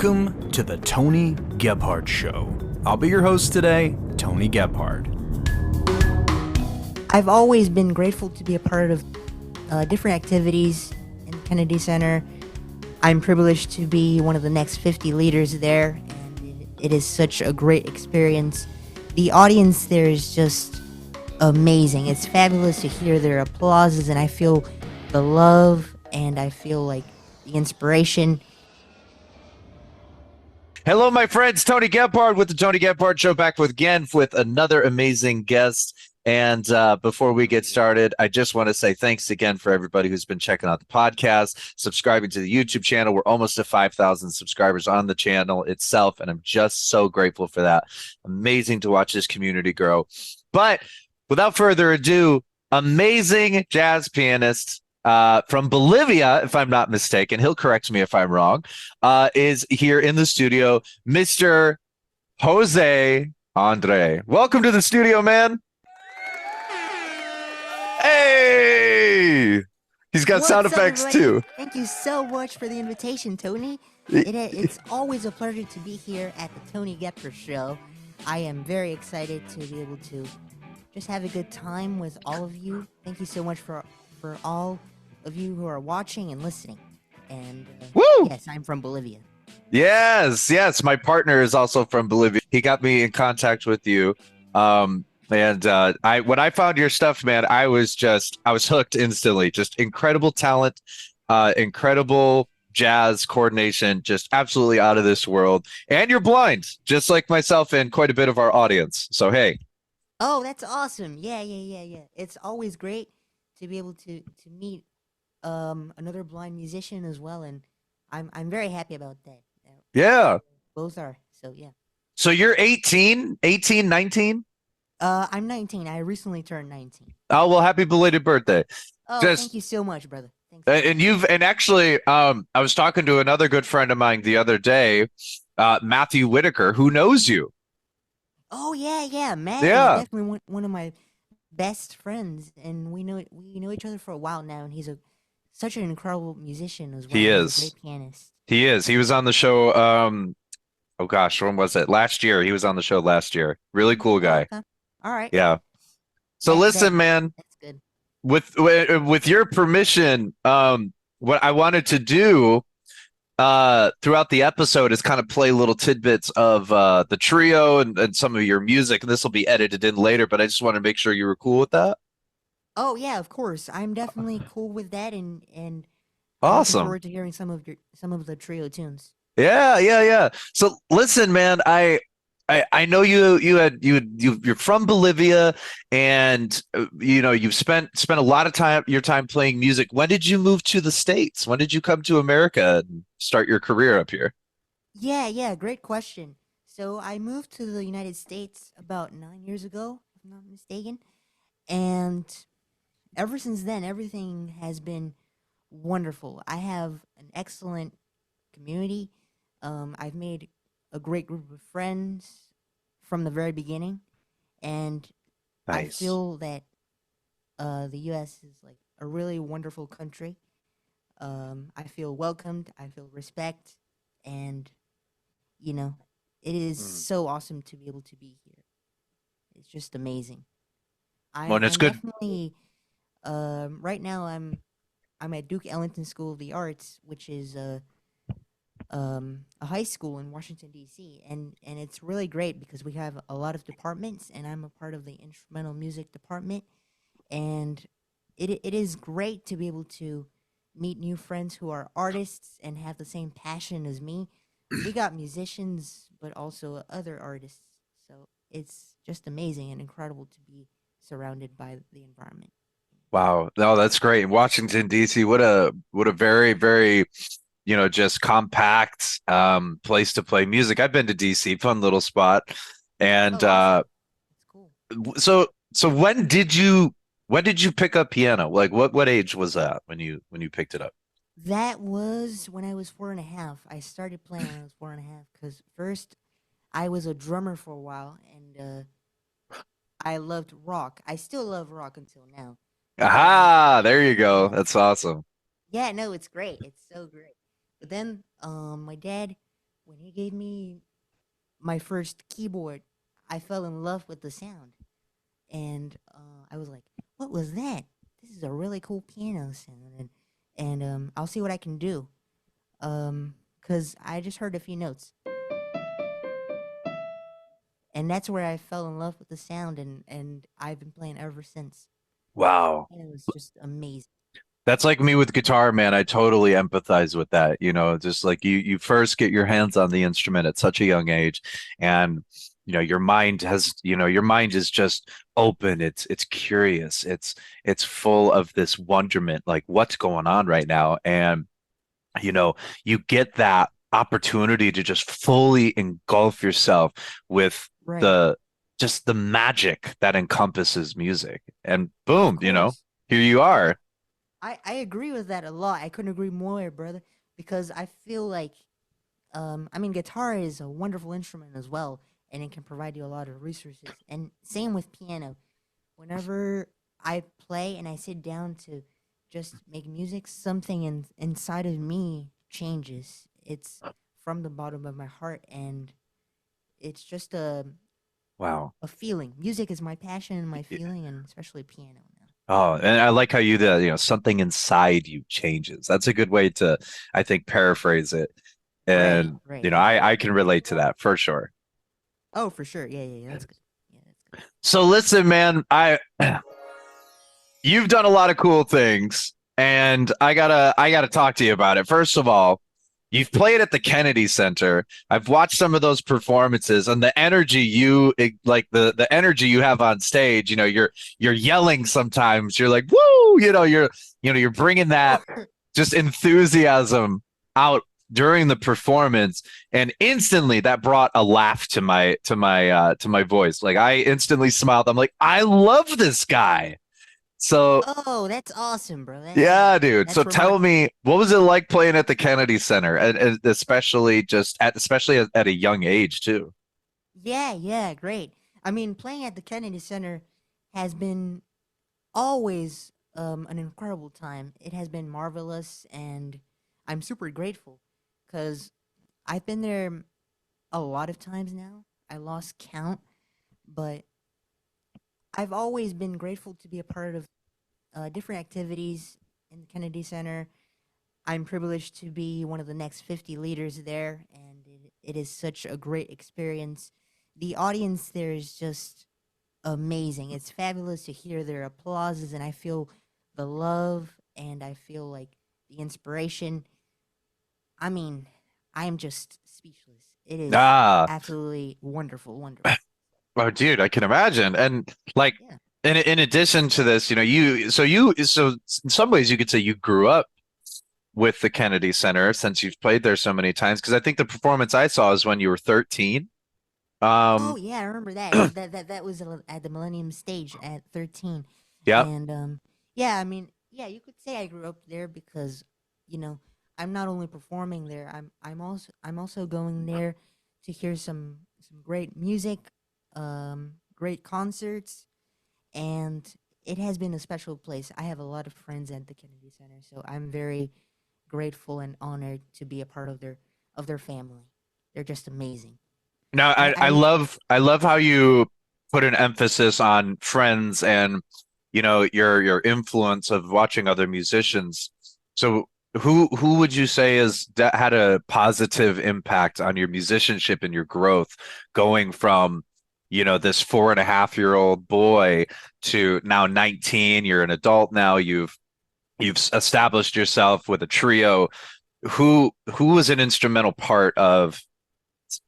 Welcome to the Tony Gebhardt Show. I'll be your host today, Tony Gebhardt. I've always been grateful to be a part of different activities in the Kennedy Center. I'm privileged to be one of the next 50 leaders there, and it is such a great experience. The audience there is just amazing. It's fabulous to hear their applauses, and I feel the love, and I feel like the inspiration. Hello, my friends. Tony Gebhardt with the Tony Gebhardt Show, back with another amazing guest. And before we get started, I just want to say thanks again for everybody who's been checking out the podcast, subscribing to the YouTube channel. We're almost at 5,000 subscribers on the channel itself, and I'm just so grateful for that. Amazing to watch this community grow. But without further ado, amazing jazz pianist from Bolivia, if I'm not mistaken, he'll correct me if I'm wrong, is here in the studio, Mr. Jose Andre. Welcome to the studio, man. Hey! He's got sound effects too. Thank you so much for the invitation, Tony. It's always a pleasure to be here at the Tony Gebhardt Show. I am very excited to be able to just have a good time with all of you. Thank you so much for all of you who are watching and listening. And yes, I'm from Bolivia. Yes. My partner is also from Bolivia. He got me in contact with you. And when I found your stuff, man, I was hooked instantly. Just incredible talent, incredible jazz coordination, just absolutely out of this world. And you're blind, just like myself and quite a bit of our audience. So, hey. Oh, that's awesome. Yeah. It's always great to be able to meet another blind musician as well, and I'm very happy about that. Yeah. Both are, so yeah. So you're 18, 19? I'm 19. I recently turned 19. Oh, well, happy belated birthday. Oh, thank you so much, brother. Thanks. And actually, I was talking to another good friend of mine the other day, Matthew Whitaker, who knows you. Oh, yeah. Matt is definitely one of my best friends, and we know each other for a while now, and he's such an incredible musician as well. He is. He's a great pianist. He is. He was on the show, oh gosh, when was it? Last year. He was on the show last year. Really cool guy. Okay. All right. Yeah. So listen, man. That's good. With your permission, what I wanted to do throughout the episode is kind of play little tidbits of the trio and some of your music. And this will be edited in later, but I just want to make sure you were cool with that. Oh yeah, of course. I'm definitely cool with that, and awesome. Looking forward to hearing some of the trio tunes. Yeah. So listen, man, I know you're from Bolivia, and you've spent a lot of your time playing music. When did you move to the States? When did you come to America and start your career up here? Yeah, great question. So I moved to the United States about 9 years ago, if I'm not mistaken, and ever since then, everything has been wonderful. I have an excellent community. I've made a great group of friends from the very beginning, and nice. I feel that the U.S. is like a really wonderful country. I feel welcomed. I feel respect, and it is so awesome to be able to be here. It's just amazing. Well, it's good. Definitely. Right now, I'm at Duke Ellington School of the Arts, which is a high school in Washington D.C. and it's really great because we have a lot of departments, and I'm a part of the instrumental music department, and it is great to be able to meet new friends who are artists and have the same passion as me. We got musicians, but also other artists, so it's just amazing and incredible to be surrounded by the environment. Wow. No, that's great. Washington, D.C., what a very, very, just compact place to play music. I've been to D.C., fun little spot. And awesome. That's cool. So when did you pick up piano? Like what age was that when you picked it up? That was when I was 4.5. I started playing when I was 4.5 because first I was a drummer for a while, and I loved rock. I still love rock until now. Aha, there you go. That's awesome. Yeah, no, it's great. It's so great. But then my dad when he gave me my first keyboard, I fell in love with the sound, and I was like, "What was that? This is a really cool piano sound," and I'll see what I can do. Cause I just heard a few notes, and that's where I fell in love with the sound, and I've been playing ever since. Wow. And it was just amazing. That's like me with guitar, man. I totally empathize with that. Just like you first get your hands on the instrument at such a young age, and your mind is just open. It's curious. It's full of this wonderment, like what's going on right now. And you know, you get that opportunity to just fully engulf yourself with Right. the just the magic that encompasses music. And Of boom, course. here you Yeah. are. I agree with that a lot. I couldn't agree more, brother, because I feel like I mean guitar is a wonderful instrument as well, and it can provide you a lot of resources. And same with piano. Whenever I play and I sit down to just make music, something inside of me changes. It's from the bottom of my heart, and it's just Wow. a feeling. Music is my passion and my feeling, and especially piano now. Oh, and I like how something inside you changes. That's a good way to, I think, paraphrase it. Right, And, right, yeah. I can relate to that for sure. Oh, for sure. Yeah, yeah, yeah. That's good. Yeah, that's good. So listen, man, you've done a lot of cool things, and I gotta talk to you about it. First of all, you've played at the Kennedy Center. I've watched some of those performances, and the energy the energy you have on stage. You're yelling sometimes. You're like, "Woo!" You're bringing that just enthusiasm out during the performance, and instantly that brought a laugh to my voice. Like I instantly smiled. I'm like, I love this guy. So Oh, that's awesome, bro. yeah, dude. So That's tell remarkable. me, what was it like playing at the Kennedy Center, and especially at a young age too? Yeah, yeah, great. I mean, playing at the Kennedy Center has been always an incredible time. It has been marvelous, and I'm super grateful because I've been there a lot of times now. I lost count, but I've always been grateful to be a part of different activities in the Kennedy Center. I'm privileged to be one of the next 50 leaders there, and it is such a great experience. The audience there is just amazing. It's fabulous to hear their applauses, and I feel the love and I feel like the inspiration. I mean, I am just speechless. It is Ah, absolutely wonderful, wonderful. oh, dude, I can imagine. And like, Yeah. in addition to this, so in some ways you could say you grew up with the Kennedy Center since you've played there so many times. Because I think the performance I saw is when you were 13. Oh Um, yeah, I remember that. That was at the Millennium Stage at 13, yep. and yeah, I mean, yeah, you could say I grew up there because, you know, I'm not only performing there. I'm also going there to hear some great music, great concerts, and it has been a special place. I have a lot of friends at the Kennedy Center, so I'm very grateful and honored to be a part of their family. They're just amazing. Now, I I mean, love how you put an emphasis on friends and your influence of watching other musicians. So who would you say has that had a positive impact on your musicianship and your growth, going from this 4.5-year-old boy to now 19? You're an adult now. You've established yourself with a trio. Who was an instrumental part of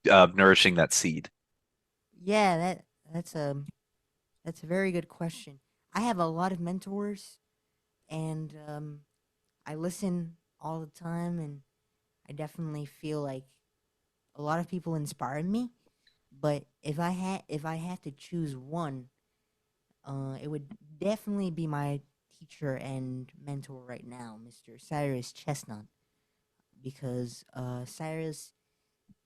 nourishing that seed? yeah, that's a that's a very good question. I have a lot of mentors, and I listen all the time, and I definitely feel like a lot of people inspire me. But if I had to choose one, it would definitely be my teacher and mentor right now, Mr. Cyrus Chestnut, because Cyrus,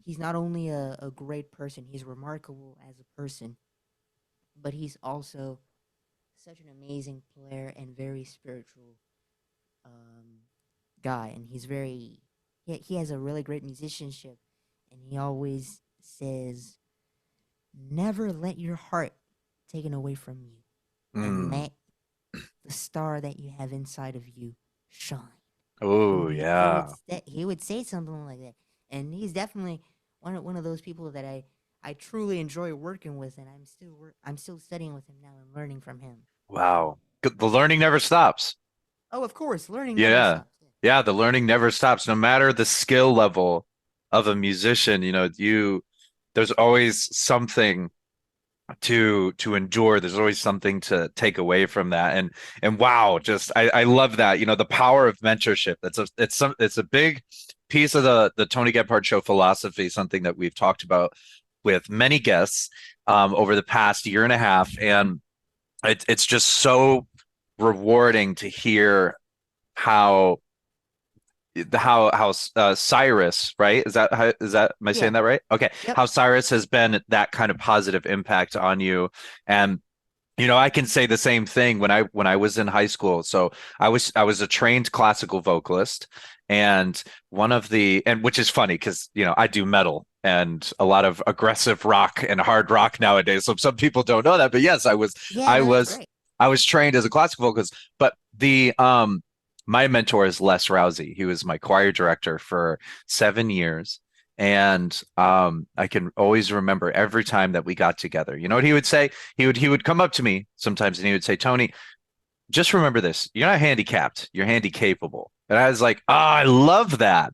he's not only a great person, he's remarkable as a person, but he's also such an amazing player and very spiritual um, guy, and he has a really great musicianship, and he always says, "Never let your heart taken away from you, and Mm. let the star that you have inside of you shine." Oh, And yeah. he would say something like that, and he's definitely one of those people that I truly enjoy working with, and I'm still studying with him now and learning from him. Wow. The learning never stops. Oh, of course, learning never Yeah. stops. Yeah. Yeah, the learning never stops. No matter the skill level of a musician, there's always something to endure. There's always something to take away from that. And wow, just I love that. The power of mentorship. It's a big piece of the Tony Gebhardt Show philosophy, something that we've talked about with many guests over the past year and a half. And it's just so rewarding to hear how Cyrus, right? Am I saying Yeah. that right? Okay. Yep. How Cyrus has been that kind of positive impact on you. And I can say the same thing when I was in high school. So I was a trained classical vocalist, and which is funny because I do metal and a lot of aggressive rock and hard rock nowadays. So some people don't know that, but yes, I was Yeah. I No, that's was great. I was trained as a classical vocalist. But the my mentor is Les Rousey. He was my choir director for 7 years. And I can always remember every time that we got together. You know what he would say? He would come up to me sometimes and he would say, "Tony, just remember this. You're not handicapped. You're handy capable." And I was like, "Oh, I love that."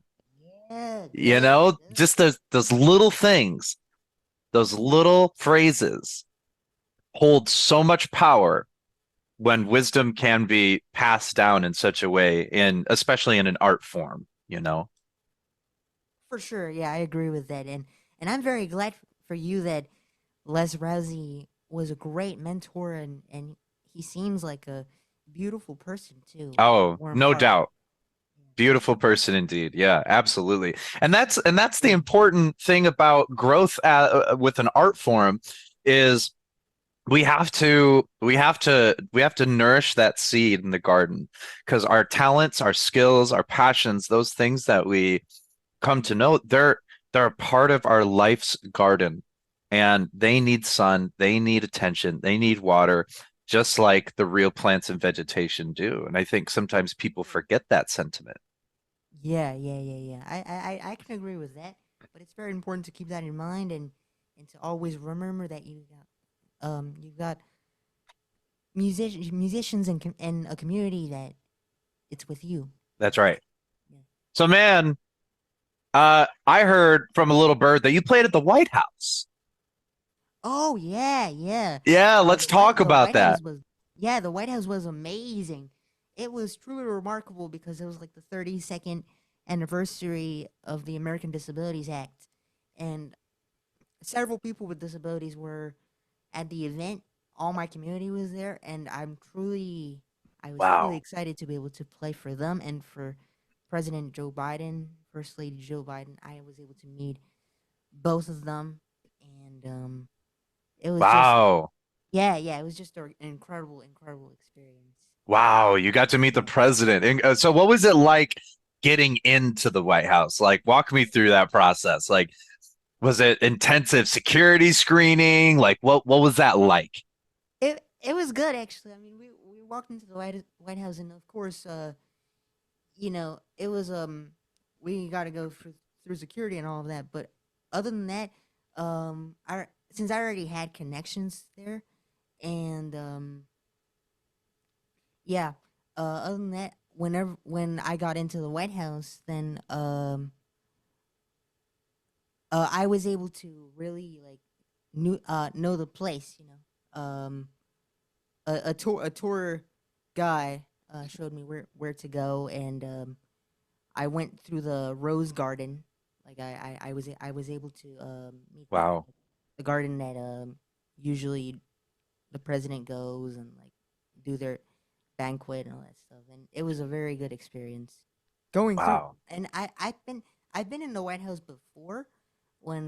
Yeah. Good. Good. Just those little things, those little phrases hold so much power when wisdom can be passed down in such a way, especially in an art form. For sure. Yeah, I agree with that, and I'm very glad for you that Les Rousey was a great mentor, and he seems like a beautiful person too, with a Oh, warm no heart. doubt. Beautiful person indeed. Yeah, absolutely. And that's the important thing about growth with an art form is we have to nourish that seed in the garden because our talents, our skills, our passions, those things that we come to know, they're a part of our life's garden, and they need sun, they need attention, they need water, just like the real plants and vegetation do. And I think sometimes people forget that sentiment. Yeah, yeah, yeah, yeah. I can agree with that, but it's very important to keep that in mind, and to always remember that you've got musicians and a community that it's with you. That's right. Yeah. So, man, I heard from a little bird that you played at the White House. Oh yeah, yeah. Yeah, let's talk The about White that. House was yeah, the White House was amazing. It was truly remarkable because it was like the 32nd anniversary of the American Disabilities Act, and several people with disabilities were at the event. All my community was there, and I was truly Wow. excited to be able to play for them and for President Joe Biden, First Lady Joe Biden. I was able to meet both of them, and it was just Wow. yeah, yeah. It was just an incredible, incredible experience. Wow. You got to meet the Yeah. president. And, so what was it like getting into the White House? Like, walk me through that process. Like, was it intensive security screening? Like, what was that like? It was good actually. I mean, we walked into the White House, and of course, it was we got to go through security and all of that. But other than that, I since I already had connections there, and yeah, other than that, when I got into the White House, then I was able to really like know the place. A tour guy showed me where to go, and I went through the rose garden. Like I was able to meet Wow. the garden that usually the president goes and like do their banquet and all that stuff, and it was a very good experience going through. Wow. And I've been in the White House before when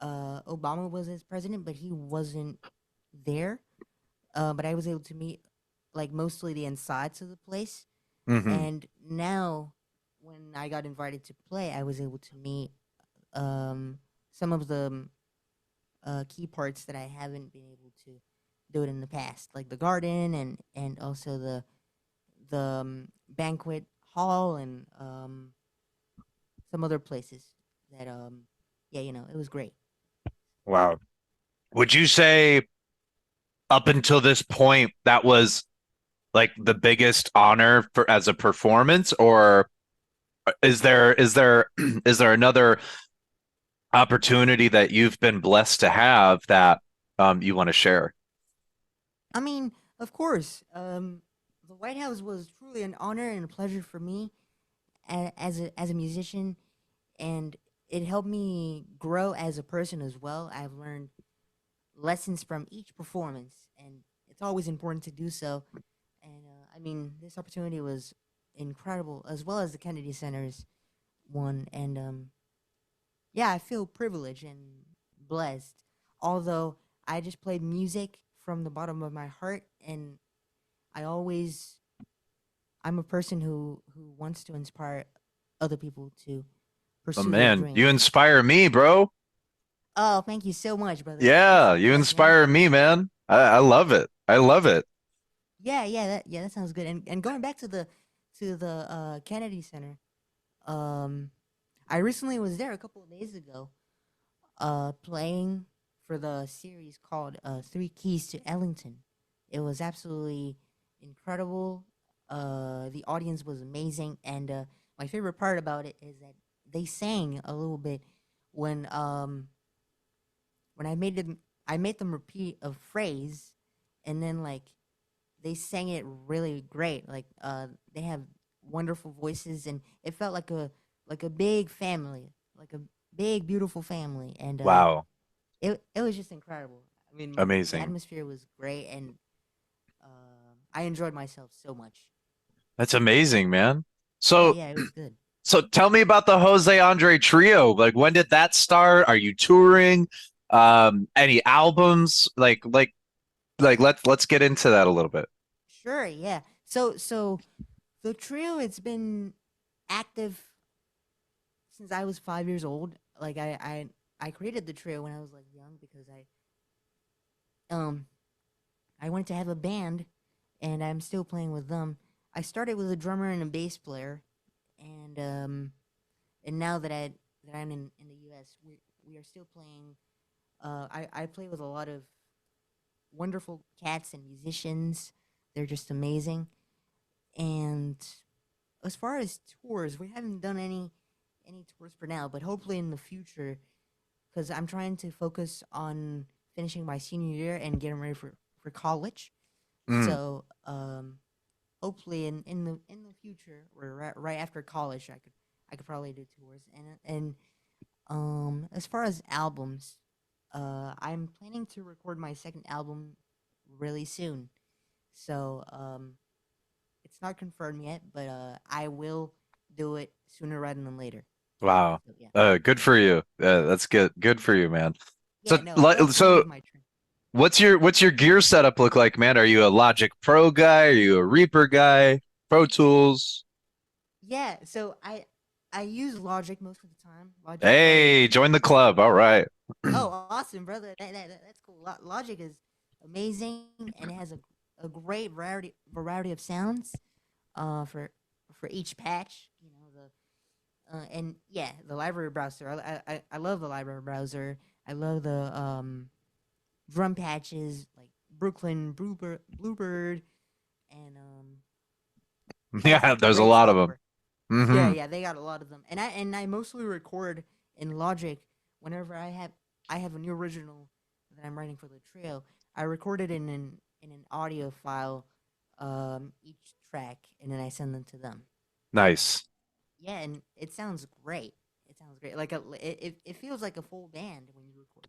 Obama was as president, but he wasn't there. But I was able to meet like mostly the insides of the place. Hmm. And now, when I got invited to play, I was able to meet some of the key parts that I haven't been able to do it in the past, like the garden and also the banquet hall and some other places that yeah, it was great. Wow. Would you say up until this point that was like the biggest honor for as a performance, or is there is there another opportunity that you've been blessed to have that you want to share? I mean, of course, the White House was truly an honor and a pleasure for me as a musician, and it helped me grow as a person as well. I've learned lessons from each performance, and it's always important to do so. And I mean, this opportunity was incredible, as well as the Kennedy Center's one. And yeah, I feel privileged and blessed. Although I just played music from the bottom of my heart, and I always I'm a person who wants to inspire other people to Oh pursue their man, you dreams. inspire me, bro. Oh, thank you so much, brother. Thanks Yeah, you likewise, man. inspire me, man. I love it. I love it. Yeah, that sounds good. And going back to the Kennedy Center, um, I recently was there a couple of days ago, playing for the series called Three Keys to Ellington. It was absolutely incredible. The audience was amazing, and my favorite part about it is that they sang a little bit when I made them repeat a phrase, and then like they sang it really great. Like they have wonderful voices, and it felt like a big family, like a big beautiful family, and Wow, it was just incredible. I mean, the amazing. atmosphere was great, and I enjoyed myself so much. That's amazing, man. Yeah, So yeah, it was good. so tell me about the Jose Andre Trio. Like when did that start? Are you touring? Any albums? Let's get into that a little bit. Sure, yeah. So the trio, it's been active since I was 5 years old. Like I created the trio when I was like young because um I wanted to have a band, and I'm still playing with them. I started with a drummer and a bass player, and now that I'm in the U.S., we are still playing. I play with a lot of wonderful cats and musicians. They're just amazing. And as far as tours, we haven't done any tours for now, but hopefully in the future, because I'm trying to focus on finishing my senior year and getting ready for college. Mm, So hopefully in the future or right after college, I could probably do tours. And as far as albums, I'm planning to record my second album really soon. So it's not confirmed yet, but I will do it sooner rather than later. wow. So yeah, Good for you. That's good. Good for you, man. So yeah. No, I love playing so with my train. what's your gear setup look like, man? Are you a Logic Pro guy? Are you a Reaper guy? Pro Tools? Yeah, so I use Logic most of the time. Logic Pro is Hey, join the club. All right. oh awesome, brother. That's cool. Logic is amazing, and it has a great variety of sounds. For each patch, the and yeah, the library browser. I love the library browser. I love the drum patches like Brooklyn Bluebird, and it has Yeah, there's a great lot of them. software. Yeah, Hmm. yeah, they got a lot of them, and I mostly record in Logic whenever I have a new original that I'm writing for the trio. I record it in an audio file, each track, and then I send them to them. And Nice. yeah, and it sounds great. It sounds great. It feels like a full band when you record.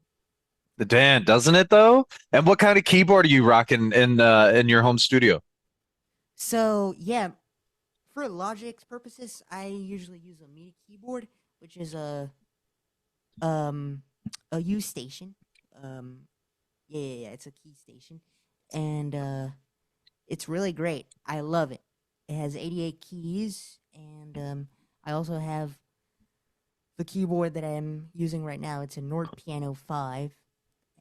The Dan, doesn't it though? And what kind of keyboard are you rocking in your home studio? So yeah, for Logic's purposes, I usually use a MIDI keyboard, which is um a U station. Um, yeah, it's a key station, and it's really great. I love it. It has 88 keys, and I also have the keyboard that I'm using right now, it's a Nord Piano 5,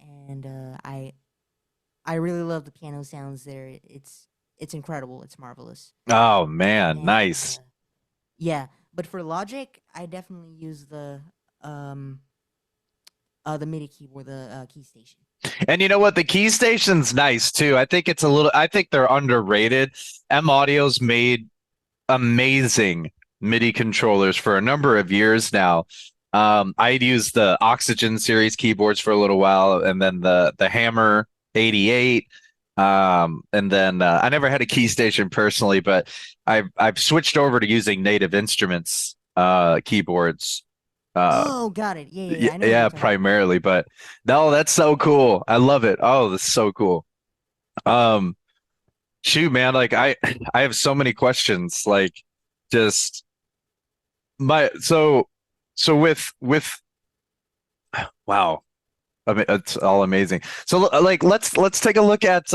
and I really love the piano sounds there. It's incredible. It's marvelous. Oh man, And nice. yeah, but for Logic, I definitely use um the MIDI keyboard, the key station. And you know what? The key station's nice too. I think they're underrated. M Audio's made amazing MIDI controllers for a number of years now. I'd used the Oxygen series keyboards for a little while, and then the Hammer 88. And then I never had a key station personally, but I've switched over to using Native Instruments keyboards. Oh, got it. Yeah, yeah, yeah. I know what you're Yeah, talking about. primarily, but no, that's so cool. I love it. Oh, that's so cool. Um, Shoot, man, like I have so many questions. Like just my so with wow, I mean it's all amazing. So like let's take a look at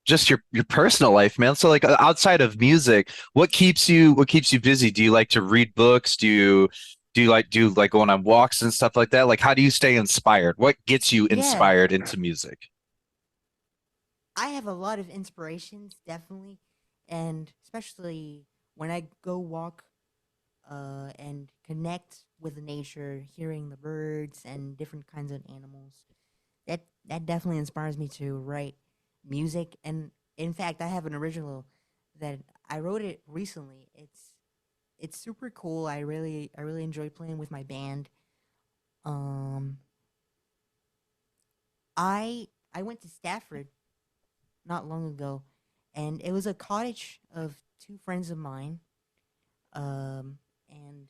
just your personal life, man. So like outside of music, what keeps you busy? Do you like to read books? Do you like going on walks and stuff like that? Like how do you stay inspired? What gets you Yeah, inspired into music? I have a lot of inspirations, definitely, and especially when I go walk and connect with nature, hearing the birds and different kinds of animals. That definitely inspires me to write music. And in fact, I have an original that I wrote it recently. It's super cool. I really enjoy playing with my band. Um, I went to Stafford not long ago, and it was a cottage of two friends of mine. And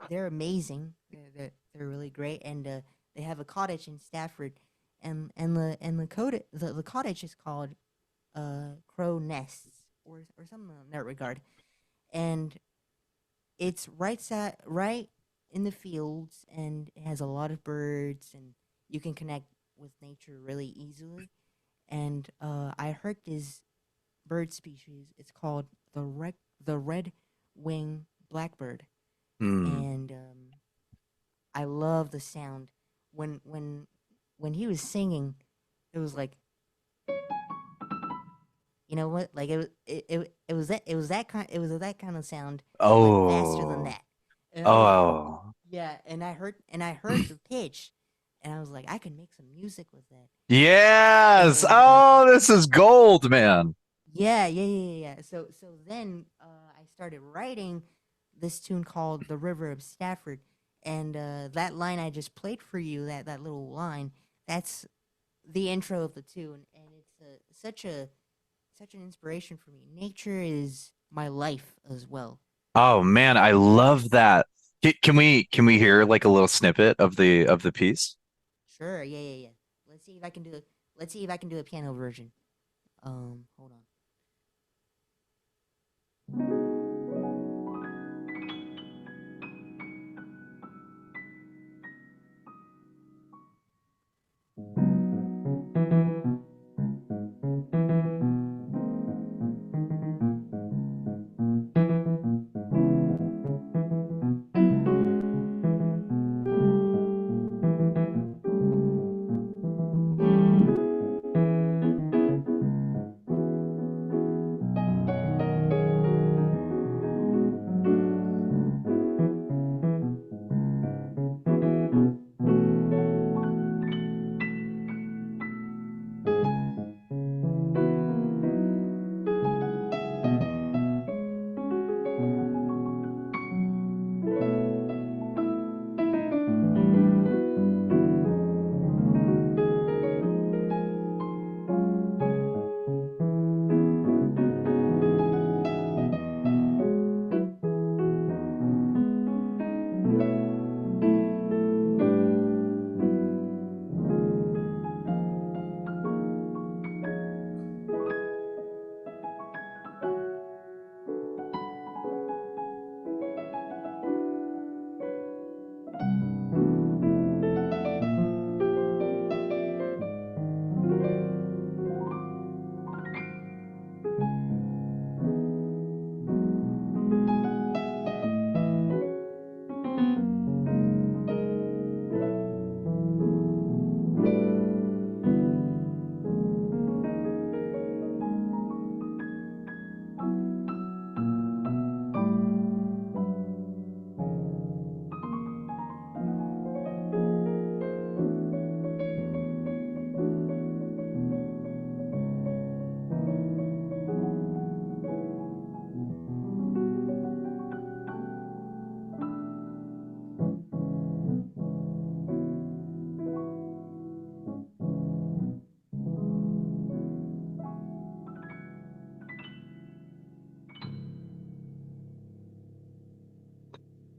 they're amazing. They're really great, and they have a cottage in Stafford, and the cottage is called Crow Nests or something in that regard, and it's right in the fields, and it has a lot of birds, and you can connect with nature really easily. And I heard this bird species. It's called the red wing blackbird, Hmm. and I love the sound when when he was singing. It was like, you know what, like it was that kind, it was that kind of sound, but faster than Oh. that. And I was like, Oh. yeah, and I heard the pitch, and I was like, I can make some music with that. Yes. So Oh, this is gold, man. yeah, yeah, yeah, yeah, yeah. So then I started writing this tune called "The River of Stafford," and that line I just played for you, that little line, that's the intro of the tune, and it's such an inspiration for me. Nature is my life as well. Oh man, I love that. Can we hear like a little snippet of the piece? Sure, yeah, yeah, yeah. Let's see if I can do it. Let's see if I can do a piano version. Hold on.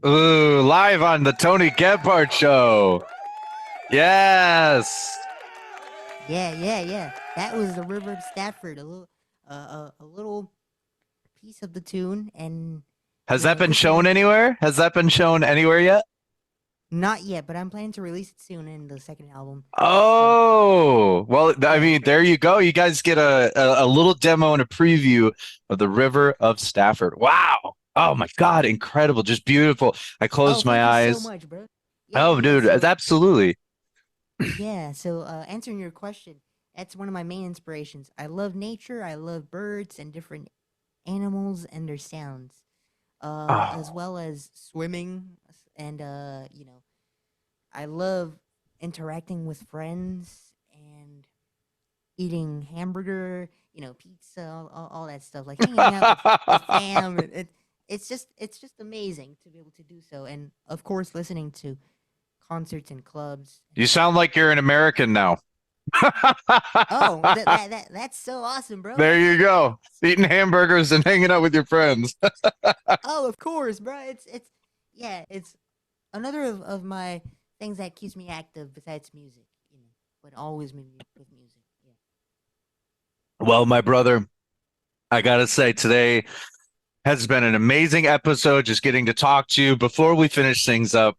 Ooh, live on the Tony Gebhardt Show. Yes. Yeah. That was the River of Stafford, a little piece of the tune, and Has you that know, been this is shown anywhere? Has that been shown anywhere yet? not yet, but I'm planning to release it soon in the second album. Oh, well, I Yeah, mean, there you go. You guys get a little demo and a preview of the River of Stafford. Wow. Oh my God, incredible. Just beautiful. I oh, closed my thank you so eyes. much, bro. Oh, dude, So absolutely. answering your question, that's one of my main inspirations. I love nature. I love birds and different animals and their sounds, as Oh. well as swimming, and I love interacting with friends and eating hamburger, pizza, all that stuff, like hanging out with fam. It's just amazing to be able to do so, and of course, listening to concerts and clubs. You sound like you're an American now. Oh, that's so awesome, bro. There you go. Eating hamburgers and hanging out with your friends. Oh, of course, bro. It's another of my things that keeps me active besides music, but always with music. Yeah. Well, my brother, I gotta say, today has been an amazing episode. Just getting to talk to you. Before we finish things up,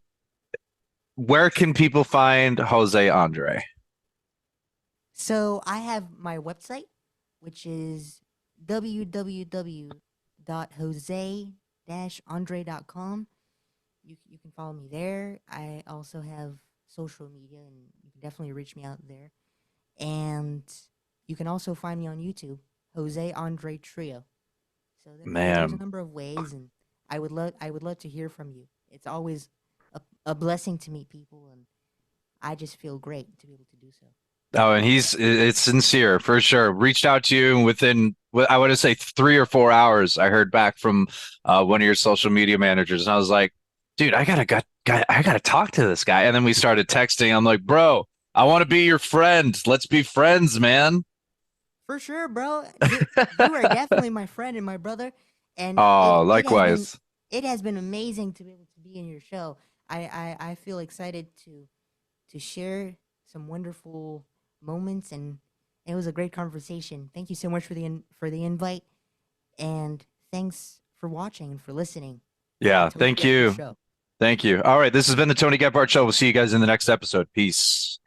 where can people find Jose Andre? So I have my website, which is www.jose-andre.com. You can follow me there. I also have social media, and you can definitely reach me out there. And you can also find me on YouTube, Jose Andre Treo. So there's a Man, number of ways, and I would love to hear from you. It's always a blessing to meet people, and I just feel great to be able to do so. oh, and it's sincere for sure. Reached out to you, and within, I want to say 3 or 4 hours, I heard back from one of your social media managers, and I was like, dude, I gotta talk to this guy. And then we started texting. I'm like, bro, I want to be your friend. Let's be friends, man. For sure, bro. You are definitely my friend and my brother, and Oh, it has been likewise. it has been amazing to be able to be in your show. I feel excited to share some wonderful moments, and it was a great conversation. Thank you so much for the invite, and thanks for watching and for listening to the Yeah, Tony thank Gephardt you. Show. Thank you. All right, this has been the Tony Gebhardt Show. We'll see you guys in the next episode. Peace.